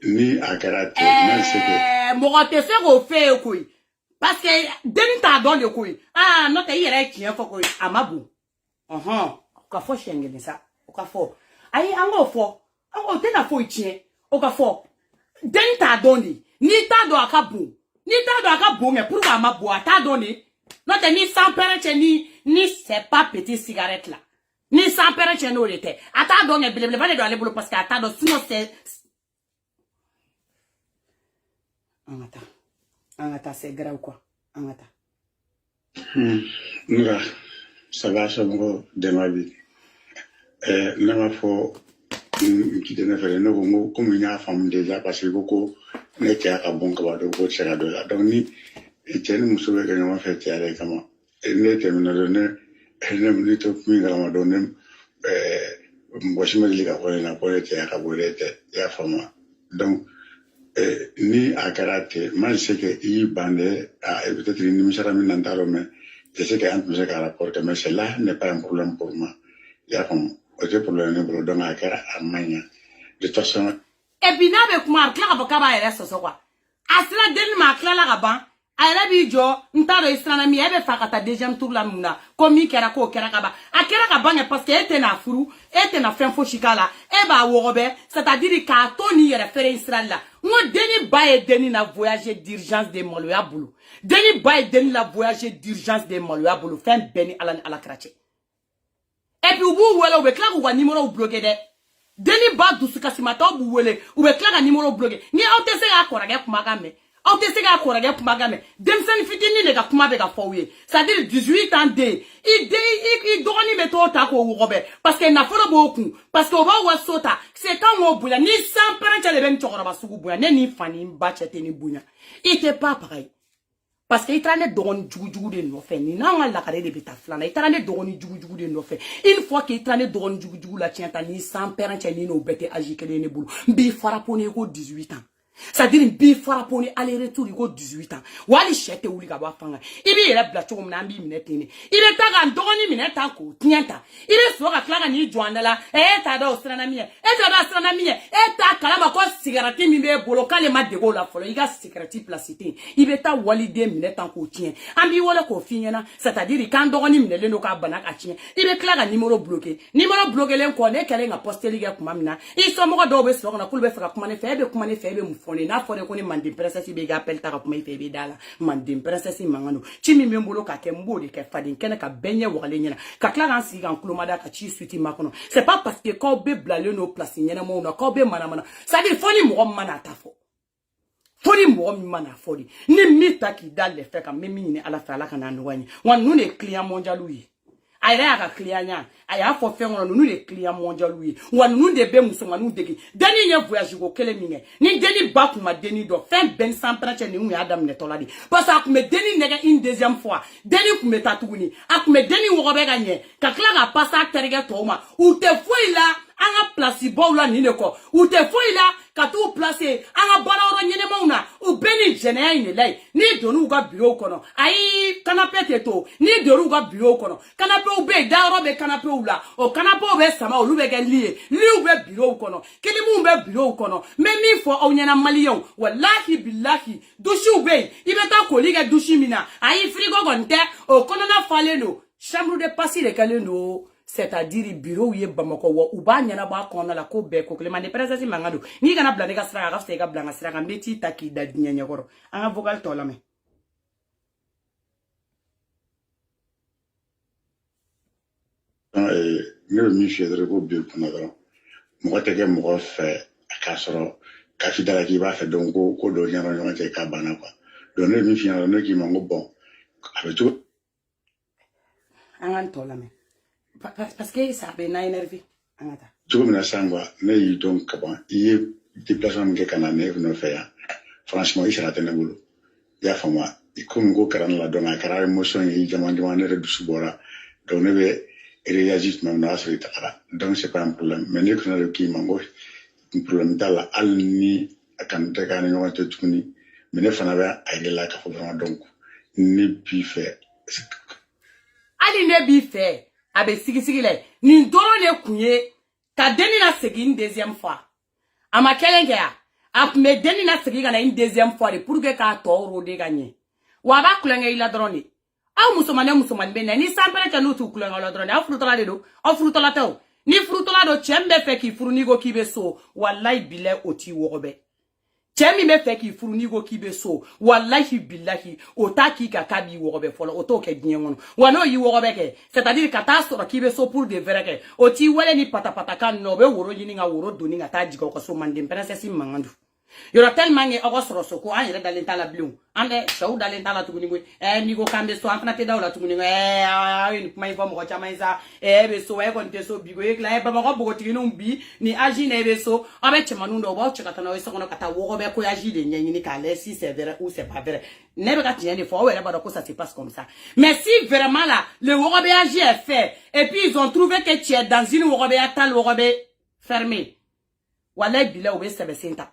ni akarate na seke mo te se go fe ko parce que deni ta don le ko no te yere kien fo ko amabu ka fo shengene sa o ka fo ai ango fo ango te na fo kien o ka fo den ta doni ni ta do akabu mais pour ma boîte ta doni non te ni sans perche ni c'est pas petit cigarette là ni sans perche no lete ata do nge blebe ba do aller bolo parce que ata do sinon c'est angata c'est grave quoi angata nga ça va ça mo de ma vie na ma fo qui te ne fait no go comme une femme déjà parce que beaucoup ne tient à bon que va de go sera de là donc ni etienne musobe ga nyama fait tiare kama ne termine donner ne me dit mi ga ma donner washima liga ko na ko te ya kabolete ya fama donc ni akarate mal c'est que il bande a peut-être une misara min nantalo mais je sais que entre me ka rapport mais cela n'est pas un problème pour moi ya comme le problème ne bro donc akara amanya de toute façon et puis na be kuma kla ka ba ere so quoi asra den ma kla la ba ayra bi jo ntaro isana mi ebe fakata deuxième tour la muna komi kera ko kera ka ba akera ka ba parce que était na furu était na fin fo chikala e ba wobe c'est-à-dire ka to ni référence là ngo deni ba e deni na voyage d'urgence de Maloya Bulu deni ba e deni la voyage d'urgence de Maloya Bulu fin beni ala krache et puis vous wele ou be kla ko numéro bloqué de deni ba dusuka simata bu wele ou be kla ka numéro bloqué ni o te se ga korage kuma ga me o te se ga korage kuma ga me demsen fitini le ga kuma be ga fowye c'est-à-dire 18 ans de i doni meto ta ko wobe parce que na folo boku parce que o ba wasota c'est quand on buya ni sans parent le ben chokora ba sugu buya ne ni fani ba chete ni buya ite pas pareil parce que itane dogoni jugu de no fe ni na ngala kare de beta flana itane dogoni jugu de no fe une fois que itane dogoni jugu la tienta ni sans parent ni no bete ajikele ne bulu bi farapone ko 18 ans c'est-à-dire bi farapone aller retour ko 18 ans wali chete wuli ka ba fanga ibi yele bla choko mna mbi minetene ile taga dogoni mineta ko tienta ile so ka klaga ni joandala ta da osrana miye ta kalama ko cigarette mi be bolo kale ma de go la folo iga cigarette placité ibe ta wali de mineta ko tien ambi wala ko finyana c'est-à-dire quand dogoni minele no ka bana ka tien ibe klaga numéro bloqué len ko ne kale nga poster liga kuma mina iso mo do be so na kulbe faka kuma ne febe mu fone na fone ko ni mandi princesse be ga appel ta kuma febe dala mandi princesse mangano chimi membolo ka ke mbodi ke fadin kene ka benye wale nyina ka klaga nsi ga nkulomada ka chi suiti makono c'est pas parce que ko be blale no place nyina mo na ko be mana ça dit foni mo mana tafo foni mo mana foni ni mita ki dalle fe ka memi ni ala fa ala kana no wani wan nu ne client mondial wi ayra ka client nya aya fo fe ngono nu ne client mondial wi wan nu de be muso manu degi deni nye voyage go kele minge ni deni ba kuma deni do fin ben sans prêtre ni mu adam ne toladi parce que me deni nega une deuxième fois deni kuma tatuguni akume deni wo be ganye ka kla ga passa terege toma ou te foi là anga place bo la ni ne ko ou te foi la ka tu place anga balawro nyene mauna ou beni jene ine lay ni donu ga bureau kono ai canapé teto ni doru ga bureau kono canapé ou be daro be canapé ou la o canapé o be sama o lu be ga lié li ou be bureau kono kili mu be bureau kono mais mi fo o nyana malion wallahi billahi douche be ibeta ko liga douche mina ai frigo gonte o kono na faleno chambre de passer le calendo c'est-à-dire bureau ye Bamako ou ba nyana ba kono la ko be ko le mande presence mangado ni kana blande ka sra ga fte ga blanga sra ga meti taki da nyanya goro anga vocal to la me ne mi fiedre ko bi ko na daro mo te ke mo fe ka soro ka fi dala ki ba fe donc ko do nyaro nyama te ka bana quoi donc ne mi fiedre ne ki mango bon avec tout anga to la me parce que ça be na énervé angata tout comme la sangwa ne yi donc ka bon yi déplacement ke kana ne no fe ya franchement il sera tene bolo ya fama comme go karan la dona kara émotion yi jamon jamon ne du subora donc ne be réagit même dans ce cas donc c'est pas un problème mais ne connait le qui mango un problème dans la alni kan te kan yo te tuni mais ne fana ba ay la ka vraiment donc ne bi fait ali ne bi fait abe sigi le ni ndoro le kunye ka deni na segi une deuxième fois ama kelenge ya ap me deni na segi kana une deuxième fois pour que ka to ro de gagner wa ba kulenge ila drone aw musomane be ni sampere cha no tu kulenge la drone afrutola de do afrutola taw ni frutola do chembe fe ki furu ni go kibe so wallahi bile oti wogobe chemi me fe ki furu ni go kibe so wallahi billahi otaki ka kabi wogobe folo oto ke diengono wano yi wogobe ke c'est-à-dire ka ta so kibe so pour de vrai ke oti wele ni patapata kan no be woro yini nga woro doni nga ta jigo ko so mande princesse mangandu yoro tellement nge ogosro so ko an yere dalen tala blum ande shaw dalen tala tuguni go ni go kambe so afna te dawla tuguni go ni kuma info mo chama isa be so e kon te so bigo e la e baba ko bogo tigino mbi ni agi na be so abe chemanu ndo bo chekata na so kono kata wo be ko agi de nyenyi ni ka le si c'est vrai ou c'est pas vrai ne be ka tiens des fois ouais ba ko ça se passe comme ça mais si vraiment là le wo be agi est fait et puis ils ont trouvé que tu es dans une wo be atal wo be fermé wala bila ou be sebe senta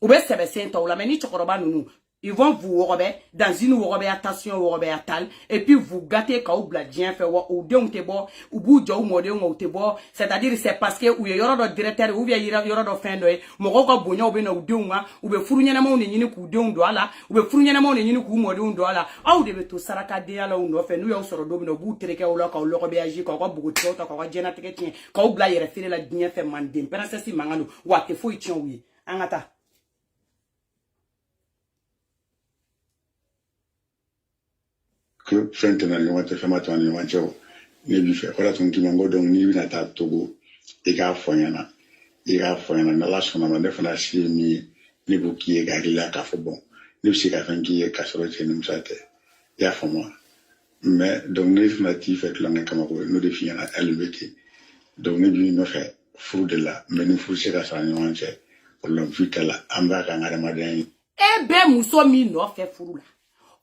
ou bien c'est ou la meni chokoroba nous ils vont vous rober dans une robe attention robe atal et puis vous gâter ka ou bladien fait ou de te bo ou bu jo mo de on te bo c'est-à-dire c'est parce que ou yoro do directeur ou bien yoro do fin do mo ko bonyo be na ou de ou be furu nyana mo ne nyini ku de ndo ala ou be furu nyana mo ne nyini ku mo de ndo ala au de be to saraka de ala ndo fe nu yo soro do no bu tereke o lo ka o lo ko be agi ko bugu to ko jena teke tien ka ou bla yere fere la dien fait mandem princesse mangano wa te fo ition wi angata que fentena ni wate fema to ni wancho ni bi fe kora tun kimango don ni na ta togo e ga fonyana na la sona ma ne fana si ni buki e ga la ka fo bon ni si ka fangi e ka soro che ni msate ya fo moi mais donc ni fana ti fait la ngaka ko no de fiana LBT donc ni bi no fe fu de la mais ni fu se ka sa ni wanche pour le vitala amba ka ngara maden e be muso mi no fe furu la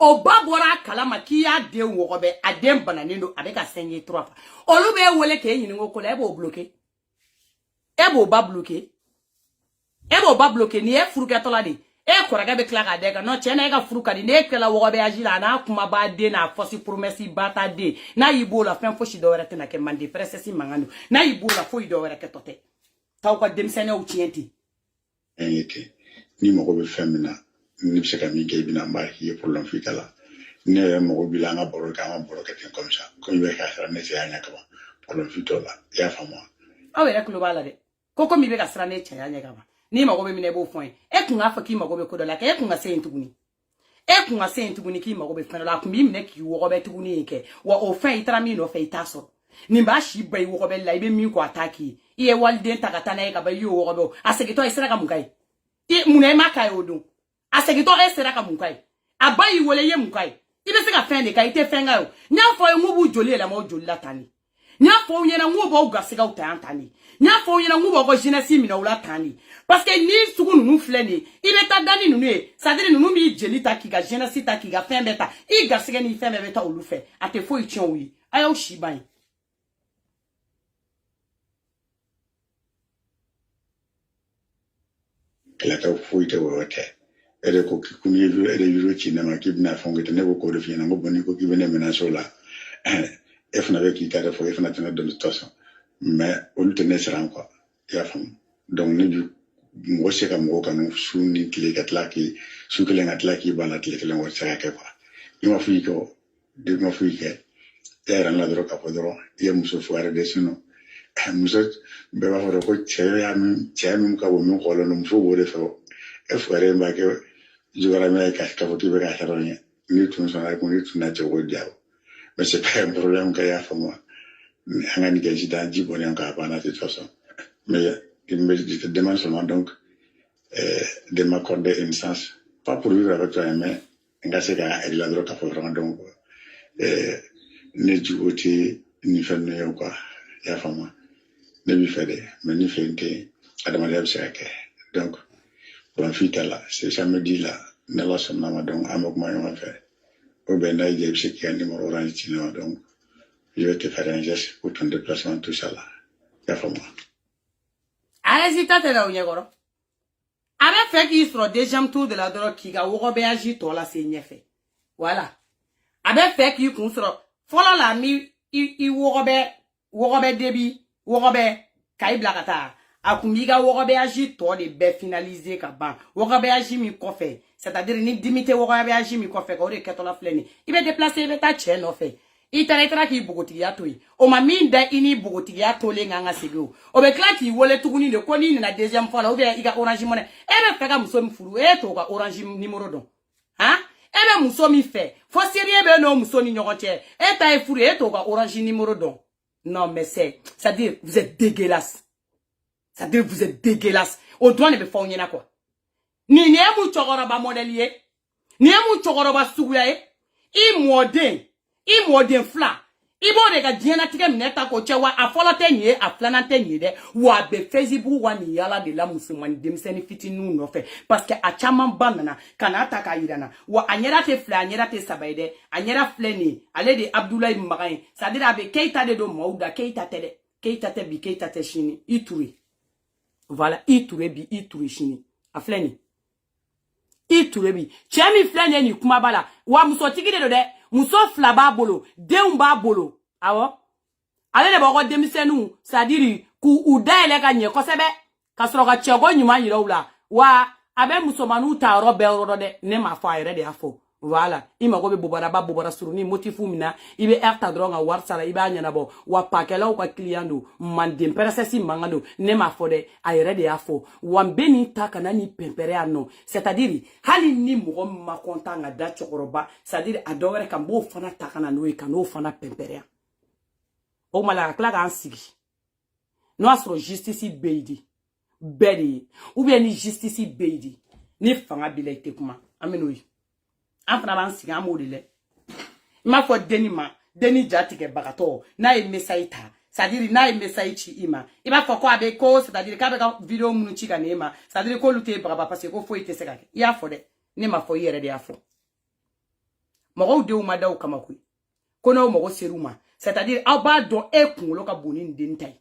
o babora kalama ki ya de wogobe adem bananendo avec a senye 3 fois olu be wole ke yin ngo kola e bo bloquer e bo ba bloquer ni e furu ka tola de e koraga be klaka de ga no chena e ga furu ka di ne kala wogobe ajila na kuma ba de na fosi promesse bata de na yibo la fen fo shi do rete na ke mande princesse mangano na yibo la fo do rete tote taw ko dem sene o tienti ni mo ko be femina ni se ka mi ke bina mba ki pour l'enfitala ne mo bi la nga boro ka ma boro ke comme ça comme be ka sra ne se anya ka pour l'enfitola ya fama awe rek lo bala de koko mi be ka sra ne che anya ka ni ma go be mi ne bo fon e kun afa ki ma go be ko do la ke e kun ga se ntuguni ki ma go be fena la kun bi mi ne ki wo go be tuguni ke wa o fen itra mi no fe itaso ni ba shi bai wo go be la ibe mi ko ataki iye walde takata na e ka ba yo wo go be asegito isra ka munkai ti munai makai odun asegito esera ka munkai abayi wole ye munkai ibe se ka fen de ka ite fen ga yo nya fo ngubu joli la mo joli la tani nya fo nyena ngubo o gasega uta tani nya fo nyena ngubo ko jinesi mi na ula tani parce que ni sugu nunu fleni ibe ta dani nunu e sadiri nunu mi jeli ta ki ga jinesi ta ki ga fen beta I gasega ni fen beta olu fe ate fo ition wi ayo shiban la ta fuite wote ere ko kuni vu ere yuro cinema ki bina fongo te ne ko de fina ngo boni ko ki bene mena sola e fna be ki kare fo e fna tena de situation mais on tenait ça quoi ya fam donc ne du mo se ka mo kanu suni kile katlaki su kile ngatlaki bana kile kile mo sa ka quoi ima fu ko de mo fu ke era la droga podro ye muso fuare de sino muso be ba horo ko chemi ka wo mi ko lo no muso wo de fo e fuare mba ke jugara me ka fo ki be ka hero ni tun so na ko ni tun na jogo diaw mais c'est pas un problème que ya fa moi hangani ke jida jibo ne ka bana de toute façon mais il me demande seulement donc de m'accorder une chance pas pour vivre avec toi mais ngase ka la drogue ka fo vraiment donc ne jugoti ni fenno yo quoi ya fa moi ne bi fede mais ni fente adama de absake donc bon fitala c'est samedi là ne la somna ma donc amok ma yo fait au ben là j'ai ce qui a numéro orange chinois donc je vais te faire un geste pour ton déplacement tout ça là ya fa moi allez-y tata la unyegoro avec fait qu'il sera deuxième tour de la drogue qui a wogo be agi to la c'est fait voilà avec fait qu'il sera follow la mi I wogo be debi wogo be kai blakata akumiga wogo be agi to de be finaliser ka ban wogo be agi mi kofe c'est-à-dire ni dimité wogo be agi mi kofe ko de ketola fleni il va déplacer le ta chen fait il t'arrêtera qui bogoti ya toi o ma min da ini bogoti ya to le nganga sego o be kla ki wole tuguni de ko ni na deuxième fois là ou bien iga orange money e be feka muso mi furu e to ga orange numéro don hein e be muso mi fait faut sérieux be no muso ni nyogoche e ta e furu e to ga orange numéro don non mais c'est à dire vous êtes dégueulasse ça dire vous êtes dégueulasse o doit ne be fa onyena quoi ni ne mu chogoro ba modelier ni mu chogoro ba suguya e I modern fla. Ibo de ga diena tige mneta ko chewa a folate nye a planante nye de wa be Facebook wa ni yala de la musulman demseni fitinu no fe parce que a chaman banana kana ta ka yirana wa anyera te fla anyera te sabaide anyera fleni ale de Abdoulaye Magain ça dire abe keita de do mauda keita te bi keita te shini ituri voilà ituri bi ituri shini a fleni ituri bi chemi fleni ni kuma bala wa musotigi de muso fla ba bolo deun ba bolo awo ale de bogo demisenu sadiri ku udaile ka nye kosebe kasoro ka chego nyuma yiro wula wa abe muso manu ta robe ro de ne ma fa ire de afo voilà ima go be bobara ba bobara suruni motifu mina ibe erta dronga warsala ibe anya nabo wa pakela o ka clientu mandem persesi mangando ne ma fo de ayire de afo wa mbeni taka nani pempere ano c'est-à-dire hali ni mo ma kontanga da chokoroba c'est-à-dire adore kan bo fana taka na no e kan o fana pempere o mala kla kan sigi no asro justice beidi bedi ou bien ni justice beidi ni fanga bilete kuma amenoyi afna ban siga modile ma fo deni jatike bagato na e mesaita c'est-à-dire na e mesaichi ima iba fo ko abe ko c'est-à-dire ka be ka video munu chika nema c'est-à-dire ko lute braba parce que ko fo ite seka ya fo de ne ma fo yere de afo mo de uma da o kamakui kono mo seruma c'est-à-dire aba do e kun lo ka boni ndentai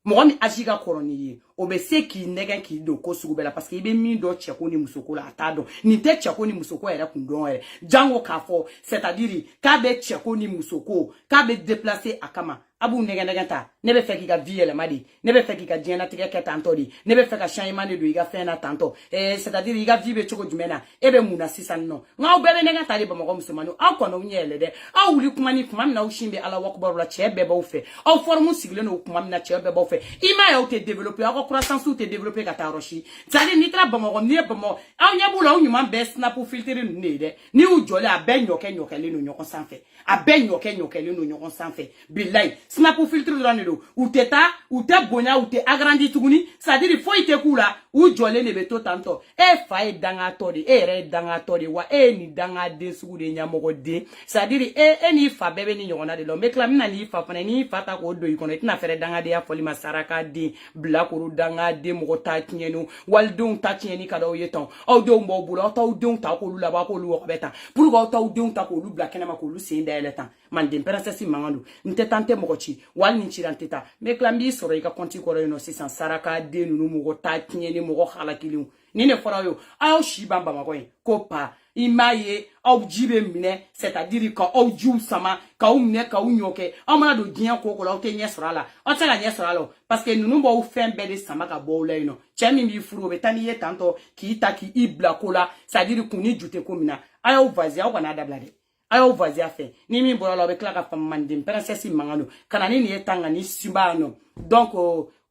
mo mi ajiga koroni o be se ki negen ki do ko sugubela parce que ibe mi do cheko ni musoko la atado ni te cheko ni musoko era kundon ere jango ka fo c'est-à-dire ka be cheko ni musoko ka be déplacer akama abu negen ta ne be feki ka vie le madi ne be feki ka diena tige ke tanto di ne be feka changement de iga fena tanto c'est-à-dire iga vie choko jumena ebe muna sisan no nga be negen ta de ba mo musulmanu akono nyele de awuli kuma ni kuma na ushimbe ala wakbar la chebe ba ufe aw formu sigle no kuma na chebe ba ufe ima ya te développer ako croissance ou te développer ka taroshi tsali ni tra ba mo ni ba mo aw nyabula o nyuma be snap filter ni de ni u jole abenyo ke nyokele no nyoko sanfe abenyo ke nyokele no nyoko sanfe billahi snap filtre do ou teta ou te bonya ou te agrandi tuguni ça dire faut ite kula ou jole ne beto tanto e fa e danga tori e re danga tori wa e ni danga de sugu de nyamogo de ça dire e ni fa bebe ni nyona de lo mekla mina ni fa fana ni fa ta ko do ikono itina fere danga de ya foli masaraka de blakuru danga de mo ta tienu waldun ta tieni kada o yeton o do mbo bulo ta o dun ta ko lu la ba ko lu ko beta pour ko ta o dun ta ko lu blakena ma ko lu sin da eletan man de princesse mangando nte tante mo ci wal ni ci dan teta me klambi soro i ka konti ko no sisan saraka de nu mo ta tinye ni mo halakiliw ni ne fora yo ayo shi bamba ma ko pa imaye au jibe mine c'est-à-dire ka au jiu sama ka u mine ka u nyoke o mana do dian ko la o te nyesra la o te la nyesra la parce que nous bo fen be de sama ka bo le no chemi mi furu be tani ye tanto ki ta ki ibla ko la c'est-à-dire kuni jute ko mina ayo vazia o kana dabla de ayo vazia fe ni mi bo la be kla ka fam mandim princesse mangano kana ni ye tanga ni simbano donc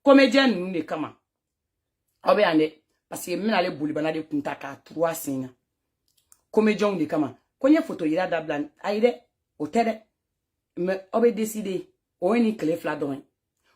comédien nous ne kama obe ane parce que mina le bulibana de kunta ka 3 signes comédien de kama konye photo ira dablan aide o tere me obe décider o ni clé fladon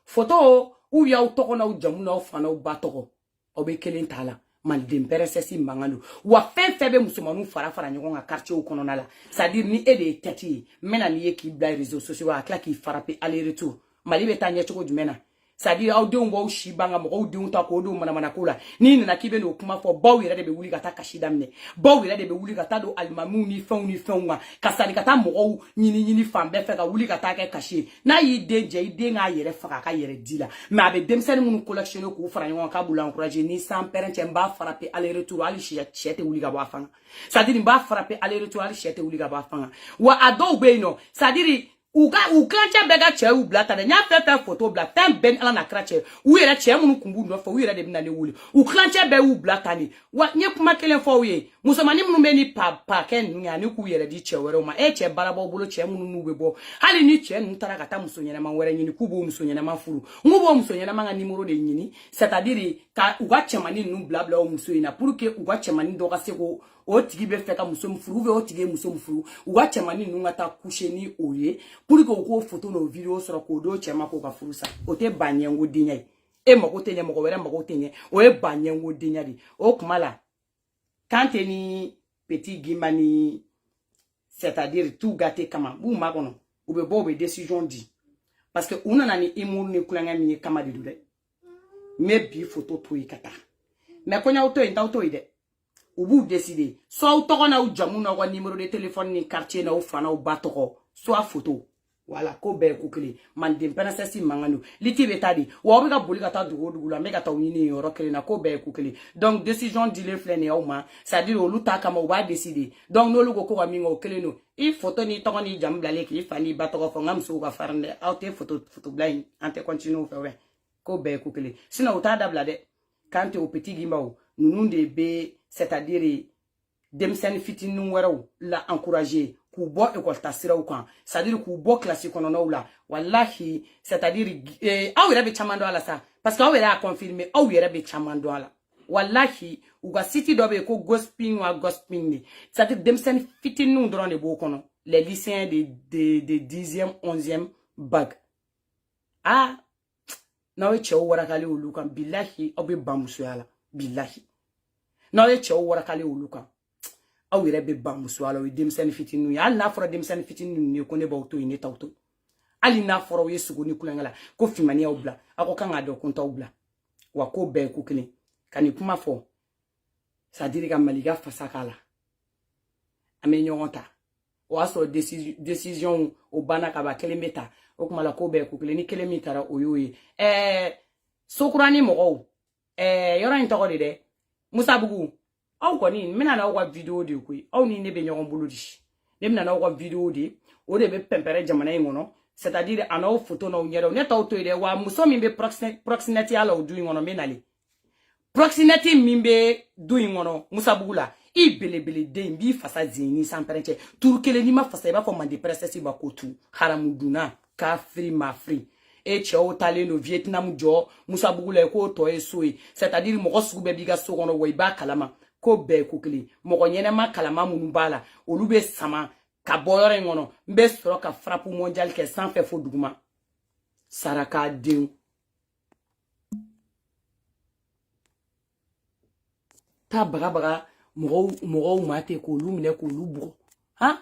photo ou ya utoko na ujamu na ofana ubatoko obe kelen tala mal demperesesi mangalo wa febe musumanu fara nyogon a quartier o kono la c'est-à-dire ni ede tati mena ni eki bla réseaux sociaux a claque frappe aller retour mali betanya choko dumena c'est-à-dire au deun bo shibanga mo deun ta ko do mana kola ni na kibe no kuma fo baw yere de be wuli kata kashidamne baw yere de be wuli kata do almamu ni fenwa kasani kata mo nyini fambe fe ka wuli kata ke kashi na yi deje ide nga yere faka ka yere dila mais abe demseni mun collection ko fara nyon ka bula encourager ni sans parent mba frapper aller retour ali chete wuli ga ba fanga c'est-à-dire mba frapper aller retour ali chete wuli ga ba fanga wa ado be no c'est-à-dire ou kancha bega che ou blata de nya fe photo blata ben ala na krache ou yere che munu kumbu no fo ou yere de bina le wuli ou kancha be ou blata ni wa nye kuma kelen fo we musomani munu meni pa ken nya ni ku yere di che were ma e che barabo bolo che munu nu bebo hali ni che nu tara kata musonyena ma were nyini kubo musonyena ma furu ngubo musonyena ma nga nimero de nyini c'est-à-dire ka uga che mani nu blabla o musoyina pour que uga che mani do ka seko o tigi be feka muso mfuru be o tigi muso mfuru uga che mani nu ngata coucher ni oye pour que ko photo no video soro ko do che ma ko ka furu sa o te banyengo dinya e mako tenye mako were mako tenye o e banyengo dinya di o kumala quand ni petit gimani c'est-à-dire tout gâté kama bu makono ou be bo be décision di parce que una na ni imur ni kulanga mi kama di dule me bi photo to ikata me konya auto inta auto ide ubu décider soit auto na u jamu na ko numéro de téléphone ni quartier na u fana u batoko soit photo voilà ko be ko kele man dem princesse mangano liti betadi wa obi ka boli ka ta dugu la me ka ta wini yoro kele na ko be ko kele donc décision di le flene o ma c'est dire o luta kama o ba décider donc no lugo ko wa mingo kele no il photo ni to ni jam blale ki fani batoko fo ngam so ka farnde auto photo blind ante continue fe we ko be ko kele sinon o ta dabla de quand au petit gimao nous de be c'est-à-dire demsen fitinu wero la encourager ku bo école tasira ou kan c'est-à-dire ku bo classe kono no la wallahi c'est-à-dire awira be chamando ala sa parce que awira a confirmer awira be chamando ala wallahi uga city dobe ko gosping wa gosping ni c'est-à-dire demsen fitinu ndron de bo kono les lycéens de 10e 11e bac ah nawe chewo wara kale ulukan billahi obe bamusu ala billahi nawe chewo wara kale ulukan aw yere be bamusu ala we demsen fitinu ya na foro demsen fitinu ni ko ne bawto ni tawto ali na foro we sugo ni kulangala ko fimani obla ako kanga do konta obla wa ko be ko kini kani kuma fo ça dire ka maliga fasakala ame nyonta o aso décision o bana ka ba kelemeta o kuma la ko be ko kini kelemita ra oyoyi sokurani mo yora intoko de Musa Bugu aw koni mina na wa video de ko aw ni ne be nyon buludi ne mina na wa video de o de be pempere jamana ngono c'est-à-dire ana photo na nyero ne taw to de wa muso mi be proximity ala o doing ngono menali proximity mi be doing ngono Musa Bugu la I belebele de mbi fasa zini sans parente turkele ni ma fasa ba fo mande princesse ba kotu haramuduna ka free ma free e cheo tale no Vietnam jo Musa Bugu la ko to esoi c'est-à-dire mo kosu be biga so ngono we ba kalama ko be kukili mo nyene ma kalama munu bala olube sama ka boyore ngono mbe soro ka frappe mondial ke sans fait fo duguma saraka de ta baga mo mate ko lumine ko lubugo ha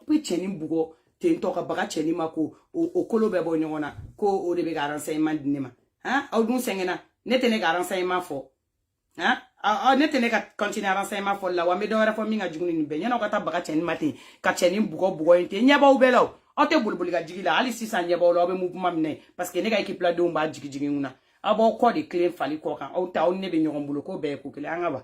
pe cheni bugo te ntoka baga cheni mako o kolo be bo nyona ko o de be garanse man dinema ha o dun sengena netene garanse ma fo ha ne tene ka continuer renseignement fo la wa me do wara fo mi nga juguni ni be nyana ko ta baga cheni mate ka cheni bugo inte nyaba u belaw aw te boliboli ka jigi la hali sisan ɲɛbaw la aw bɛ mouvement minɛ parce que ne ka équipe la denw b'a jigi jigi mun na aw b'aw kɔ de tilen fali kɔ kan aw ta aw ne bɛ ɲɔgɔn bolo ko bɛɛ ye ko kelen an ka ba